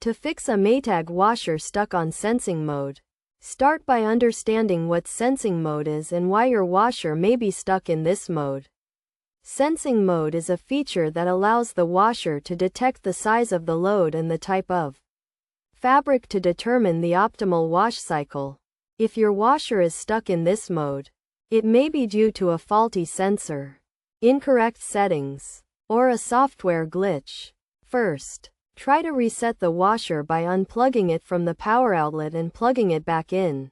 To fix a Maytag washer stuck on sensing mode, start by understanding what sensing mode is and why your washer may be stuck in this mode. Sensing mode is a feature that allows the washer to detect the size of the load and the type of fabric to determine the optimal wash cycle. If your washer is stuck in this mode, it may be due to a faulty sensor, incorrect settings, or a software glitch. First, try to reset the washer by unplugging it from the power outlet and plugging it back in.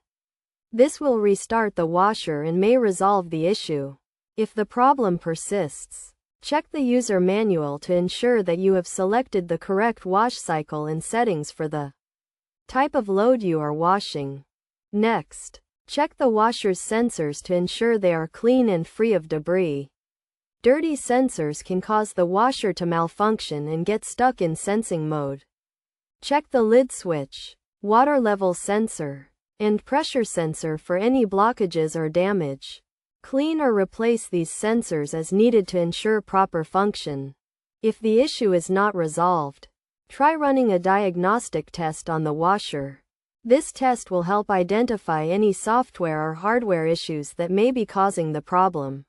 This will restart the washer and may resolve the issue. If the problem persists, check the user manual to ensure that you have selected the correct wash cycle and settings for the type of load you are washing. Next, check the washer's sensors to ensure they are clean and free of debris. Dirty sensors can cause the washer to malfunction and get stuck in sensing mode. Check the lid switch, water level sensor, and pressure sensor for any blockages or damage. Clean or replace these sensors as needed to ensure proper function. If the issue is not resolved, try running a diagnostic test on the washer. This test will help identify any software or hardware issues that may be causing the problem.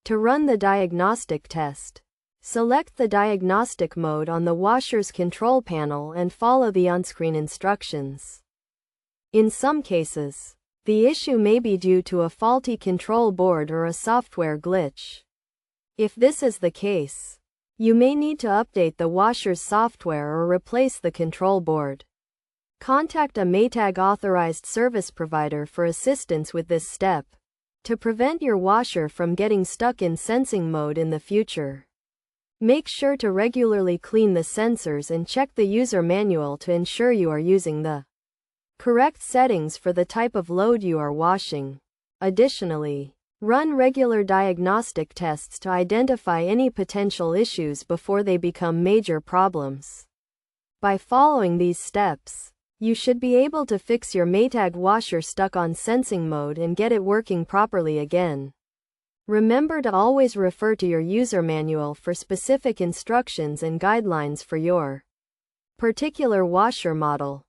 To run the diagnostic test, select the diagnostic mode on the washer's control panel and follow the on-screen instructions. In some cases, the issue may be due to a faulty control board or a software glitch. If this is the case, you may need to update the washer's software or replace the control board. Contact a Maytag authorized service provider for assistance with this step, to prevent your washer from getting stuck in sensing mode in the future. Make sure to regularly clean the sensors and check the user manual to ensure you are using the correct settings for the type of load you are washing. Additionally, run regular diagnostic tests to identify any potential issues before they become major problems. By following these steps, you should be able to fix your Maytag washer stuck on sensing mode and get it working properly again. Remember to always refer to your user manual for specific instructions and guidelines for your particular washer model.